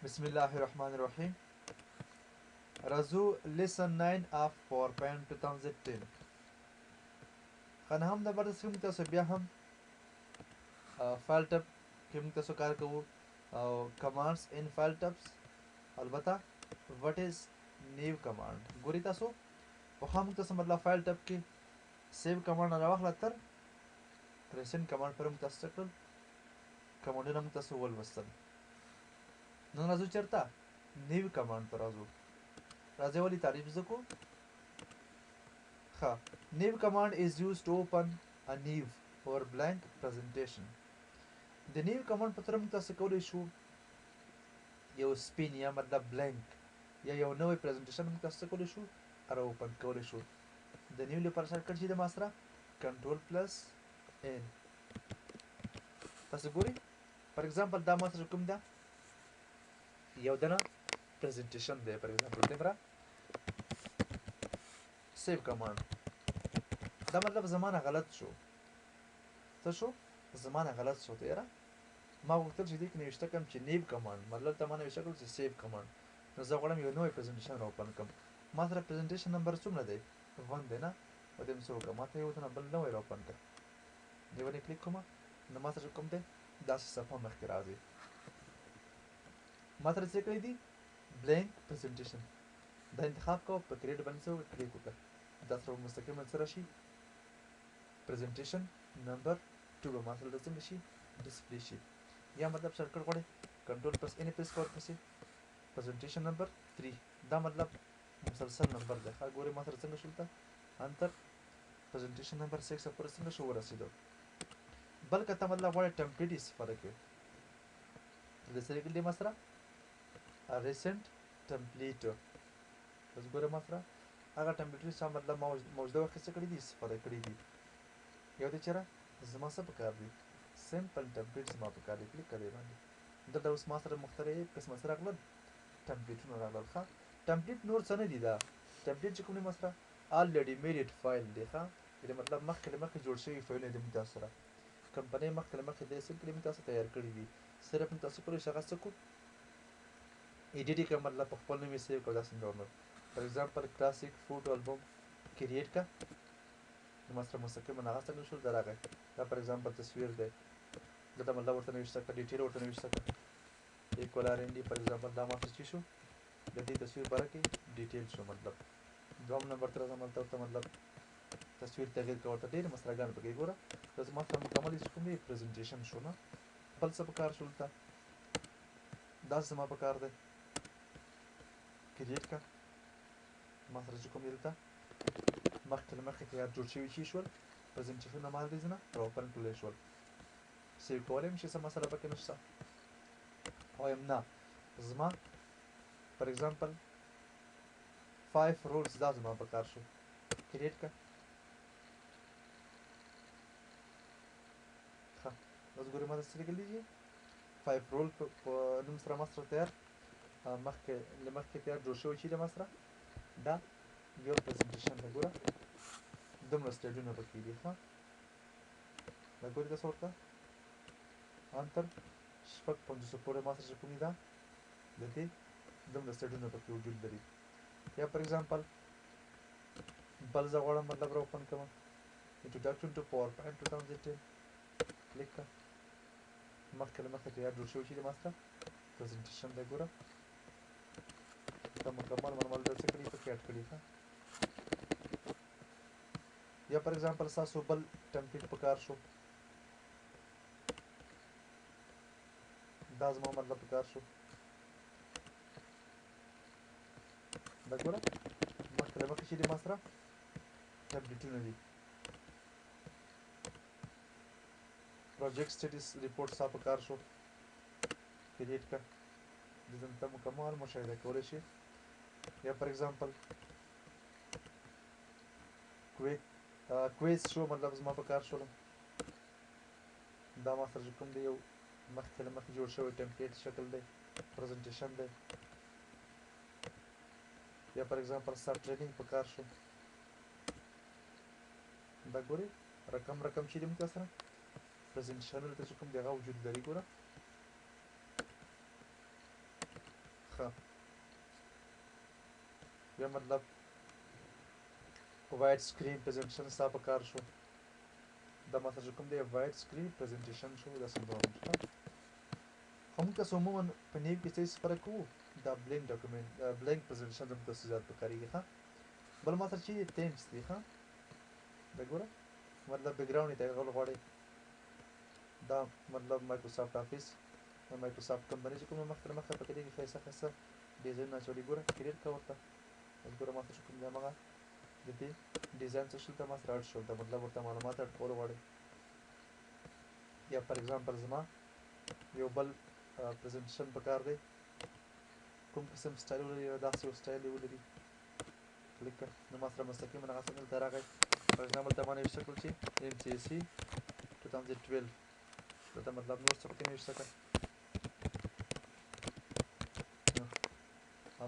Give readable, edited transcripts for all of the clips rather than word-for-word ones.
Bismillahirrahmanirrahim. راځو lesson 9 of PowerPoint 2010 خانه هم د برس کې موږ تاسو بیا هم فایل ټپ کې موږ تاسو کار کوو او کمانډز ان فایل ټپس البته what is new command ګوري تاسو په خام موږ تاسو مطلب فایل ټپ کې سیو کمانډ راوخله تر پریسنت کمانډ پر موږ تاسو کړل کمانډونه موږ تاسو ولوستل نن راځو چیرته نیو کمانډ ته راځي ولې تعریف زکو ها new command is used to open a new or blank presentation د new command په تر موږ تاسو کولی شو یو سپین یا مطلب blank یا یو نوې presentation موږ تاسو کولی شو را اوپن کولی شو د نیو لپاره شارټکټ چې د ما سره کنټرول پلس ان تاسو ګورئ فار ایگزامپل دا ما سره کوم ده یو دنه presentation دی فار ایگزامپل دیمره سیو کمانډ دا مطلب زمانه غلط شو څه شو زمانه غلط شو تیرا ما غوښتل چې دې کې نوشته کوم چې نیو کمانډ مطلب ته ما نوشته کړل چې سیو کمانډ نو زه غواړم یو نوې پریزنټیشن را اوپن کړم ما سره پریزنټیشن نمبر څومره دی 1 دی نه و دې څه وکړم ما ته یو ځنه بل نوې را اوپن کړ دې باندې کلیک کوم نو ما سره کوم دی داسې صفحه مخکې راځي ما سره څه کړی دي بلینک پریزنټیشن دا انتخاب کوه په کریټ باندې څه کلیک وکړه دا سره مستقیما څه راشي presentation number 2 به ما سره د څنګه شي ډسپلی شي یا مطلب شارټکټ غواړئ کنټرول پلس ان پریس کړئ ورپسې presentation number 3 دا مطلب مسلسل نمبر دی ښه ګورئ ما سره څنګه شولته انتر presentation number 6 پورې څنګه شو ورسېدو بل که ته مطلب غواړئ ټمپلیټ استفاده کړئ د څه لیکل دي ما سره recent template اوس ګورئ ما سره هغه ټمپلیټ څه مطلب موجوده وخت کې څه کړي دي استفاده کړي دي یو دی چېرې زما څه پکار دي سمپل ټمپلیټ زما پکار دي کلیک کړئ باندې دلته اوس ما سره مختلف قسمه څه راغلل ټمپلیټونه راغلل ښه ټمپلیټ نور څه نه دي دا ټمپلیټ چې کوم دی ما سره already made فایل دی ښه یعنې مطلب مخکې له مخکې جوړ شوي فایلونه دي موږ تاسو سره کمپنۍ مخکې له مخکې دې څه کړي موږ تاسو تیار کړي دي صرف موږ تاسو کولی شو هغه څه کړو ایډیټ یې کړه مطلب په خپل نوم یې سیو کړو داسې نورمل فار ایگزامپل کلاسیک فوټو البم کریټ کړه نو ما سره مستقیما هغه څنګه شول دا راغی دا فار ایگزامپل تصویر دی دلته مطلب ورته نوشته کړه ډیټیل ورته نوشته کړه ایکوال آر ان ډي فار ایگزامپل دا ما سره چې شو د دې تصویر باره کې ډیټیل شو مطلب دوم نمبر ته راځم هلته ورته مطلب تصویر تغیر کړه ورته ډېرې مسراګانې پکې ګوره دا زما سره مکمل کوم دی پریزنټیشن شو نه بل څه پکار شو دلته دا زما پکار دی کریټ کړه ما سره چې کوم دی دلته مخکې له مخکې تیار جوړ شوي چې شول پریزنټیشنونه ما دې نه را اوپن کړلی شول سیو کولی هم شي څه مسله پکې نشته وایم نه زما فار ایگزامپل 5 رولز دا زما پکار شو کریټ کړه ښه اوس ګورې ما ته څه لیکلی دي 5 رول په نوم سره ما سره تیار مخکې له مخکې تیار جوړ شوی چې دی ما سره دا یو پریزنټیشن دی ګوره دومره سلایډونه پکې دي ښه دا ګورې تاسو ورته انتر شپږ پنځوسو پورې ما سره چې کوم دي دا د دې دومره سلایډونه پکې وجود لري یا فار ایگزامپل بل زه غواړم مطلب را اوپن کړم انټروډکشن ټو پاور پوینټ 2010 کلیک کړه مخکې له مخکې تیار جوړ شوی چې دی ما سره پریزنټیشن دی ګوره دا مکمل منمل دا څه کړي پکې اډ کړي ښه یا فار ایگزامپل ستاسو بل ټمپلیټ پکار شو دا زما مطلب پکار شو دا ګوره مخکې له مخکې چې دی ما سره ټمپلیټونه دي پروجیکټ سټیټس ریپورټ ستا پکار شو کریټ کړه د دلته مکمل مشاهده کولی شي یا فار ایگزامپل کویز شو مطلب زما پکار شول دا ما سره چې کوم دی یو مخکې له مخکې جوړ شوی ټمپلیټ شکل دی پریزنټیشن دی یا فار ایگزامپل ستا ټریننګ پکار شو دا ګورې رقم چې دی موږ سره پریزنټیشن دلته چې کوم دی هغه وجود لري ګوره ښه بیا مطلب وایډ سکرین پریزنټیشن ستا په کار شو دا ما سره چې کوم دی وایډ سکرین پریزنټیشن شو داسې نورمال خو موږ تاسو عموما په نیو کې څه فرق کوو دا بلینک ډاکومنټ بلینک پریزنټیشن زموږ تاسو زیات په کارېږي ښه بل ما سره چې تیمز دی ښه دا ګوره مطلب بیکګراوند یې تغیر غواړئ دا مطلب مایکروسافټ افیس د مایکروسافټ کمپنۍ چې کومه مخکې پکې دی ښایسته ښایسته ډیزاین اچولي ګوره کریټ کړه ورته اوس ګوره ما ته چې کوم دی هماغه د دې ډیزاین څه شول ته ما سره اډ شول ته مطلب ورته معلومات اډ کول غواړئ یا فار ایگزامپل زما یو بل پریزنټیشن په کار دی کوم قسم سټایل ولري یا داسې یو سټایل یې ولري کلیک کړه نو ما سره مستقیما هغه څه دلته راغی فار ایگزامپل ته ما نوشته کړل چې MCSE 2012 دلته مطلب نور څه پکې نوشته کړه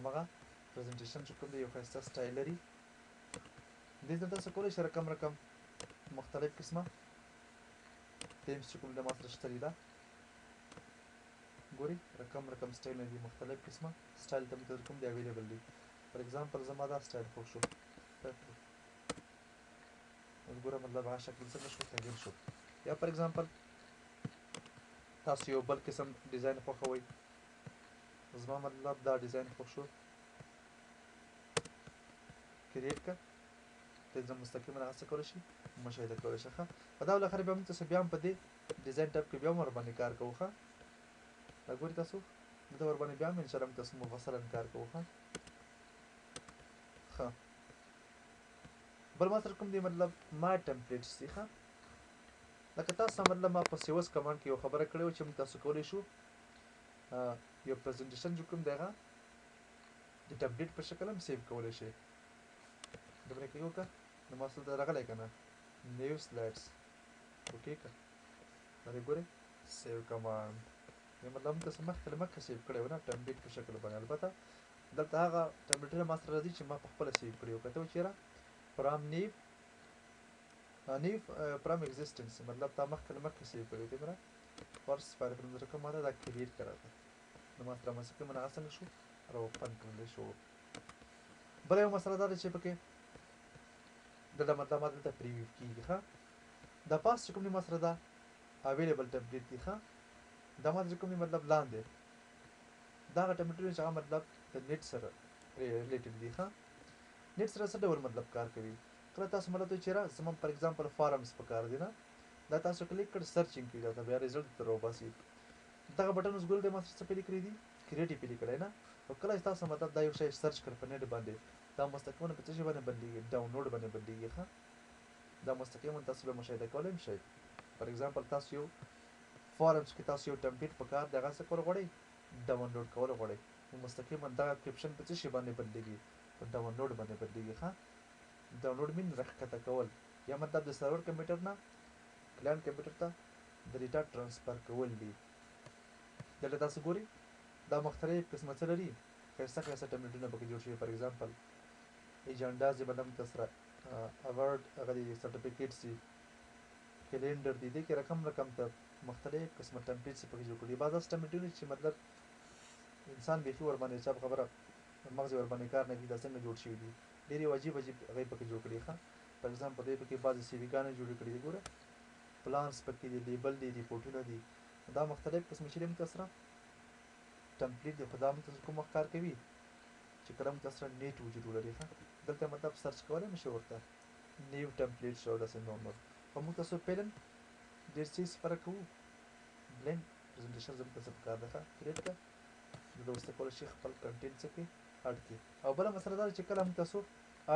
هماغه پریزنټیشن چې کوم دی یو ښایسته سټایل لري دې ته تاسو کولی شئ رقم مختلف قسمه تیمز چې کوم دی ما سره شته دي دا ګورئ رقم سټایلونه دي مختلف قسمه سټایل ته مې کوم دی اویلیبل دي فار ایگزامپل زما دا سټایل خوښ شو اوس ګوره مطلب هغه شکل څنګه شو تغیر شو یا فار ایگزامپل تاسو یو بل قسم ډیزاین خوښوئ زما مطلب دا ډیزاین خوښ شو کریټ کړه ته زه مستقیما هغه څه کولی شي مشاهده کولی شي ښه په دا بالاخره بیا موږ تاسو بیا هم په دې ډیزاین ټاپ کې بیا هم ورباندې کار کوو ښه دا ګورئ تاسو دلته ورباندې بیا هم انشاءالله موږ تاسو مفصلا کار کوو ښه بل ما سره کوم دی مطلب ما ټمپلیټس دي ښه لکه تاسو مطلب ما په سیوس کمانډ کې یو خبره کړې وه چې موږ تاسو کولی شو یو پریزنټیشن چې کوم دی هغه د ټمپلیټ په شکل هم سیو کولی شئ ډبره کې وکړه نو ما دلته راغلی که نه نیو سلایډس اوکې که دا دې ګورئ سیو کمانډ یا مطلب موږ تاسو مخکې له مخکې سیو کړی و نه ټمپلیټ په شکل باندې البته دلته هغه ټمپلیټونه ما سره راځي چې ما په خپله سیو کړي وو که ته وچېره فرام نیو فرام ایگزسټنس مطلب تا مخکې له مخکې سیو کړی دی بره فرست فایل فرام رقم ما دا کریټ کړی دی نو ما سره مستقیما هغه څنګه شو راوپن کړلی شو بله یو مسله دا ده چې پکې دلته مطلب ما دلته پریویو کېږي ښه دا پاس چې کوم دی ما سره دا اویلیبل ټمپلیټ دی ښه دا ما چې کوم دی مطلب لاندې دا هغه ټمپلیټونه چې هغه مطلب د نیټ سره ریلیټډ دي ښه نیټ سره څه ډول مطلب کار کوي کله تاسو مطلب ته چېرې زموږ فار ایگزامپل فارمز په کار دي نه دا تاسو کلیک کړ سرچینګ کوي دا بیا ریزلټ در وباسي دغه بټن اوس ګورئ ما څه پیلي کړي دي کریټ یې پیلي کړی نه او کله چې تاسو مطلب دا یو شی سرچ کړ په نیټ باندې دا مستقیما په څه شي باندې بدلېږي ډاونلوډ باندې بدلېږي ښه دا مستقیما تاسو به مشاهده کولی شئ فار ایگزامپل تاسو یو فارمز کې تاسو یو ټمپلیټ په کار دی هغه څه کول غواړئ ډاونلوډ کول غواړئ نو مستقیما دغه کرپشن په څه شي باندې بدلېږي په ډاونلوډ باندې بدلېږي ښه ډاونلوډ مین راښکته کول یا مطلب د سرور کمپیوټر نه کلاینټ کمپیوټر ته د ډیټا ټرانسفر کول دي دلته تاسو ګورئ دا مختلف قسمه څه لري ښایسته ښایسته ټمپلیټونه پکې جوړ شوي فار ایگزامپل ایجنډاز یې مطلب تاسره اوارډ هغه دي سرټیفیکیټس دي کیلنډر دي دې کې رقم ته مختلف قسمه ټمپلیټس پکې جوړ کړي بعض داسې ټمپلیټونه چې مطلب انسان بیخي ورباندې حساب خبره مغز ورباندې کار نه کوي دا څنګه جوړ شوي دي ډېرې عجیب هغې پکې جوړ کړي ښه فار ایگزامپل دې پکې بعضې سی ویګانې جوړې کړي دي ګوره پلانس پکې دي لیبل دي ریپورټونه دي دا مختلف قسمه چې دی موږ سره ټمپلیټ دی خو دا موږ کوم وخت کار کوي چې کله موږ سره نیټ وجود ولري ښه دلته مطلب سرچ کولی نو شي ورته نیو ټمپلیټ شو داسې نورمال خو موږ تاسو پیلن ډېر څه فرق کوو بلینک پریزنټیشن زموږ ته څه پکار ده ښه کریټ کړه دلته وروسته کولی شي خپل کنټینټ څه کړي اډ کړي او بله مسله دا ده چې کله موږ تاسو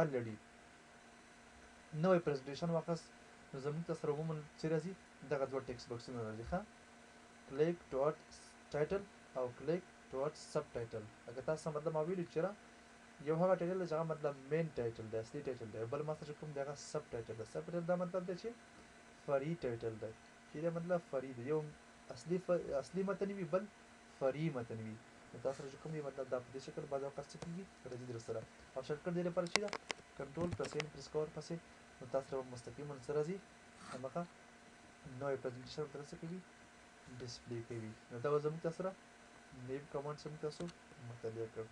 آلریډي نوی پریزنټیشن واخیست نو زموږ ته سره عموما څه راځي دغه دوه ټیکسټ بکسونه راځي ښه کلیک ټوارډ ټایټل او کلیک ټوارډ سب ټایټل اگه تاسو مطلب ما ویلي چې یو هغه ټایټل دی چې هغه مطلب مین ټایټل دی اصلي ټایټل دی بل ما څه کوم دی هغه سب ټایټل دی سب ټایټل دا مطلب دی چې فرعي ټایټل دی چې دا مطلب فرعي دی یو اصلي متن وي بل فرعي متن وي نو تاسو چې کوم دی مطلب دا په دې شکل بعض اوقات څه کېږي راځي در سره او شارټکټ دې لپاره چې ده کنټرول پلس این پرس کول پسې نو تاسو سره مستقیما څه راځي هماغه نوی پریزنټیشن تر څه کوي ډسپلی کوي نو دا زموږ تاسو سره نیم کمانډ څنګه تاسو مطالعه کړ.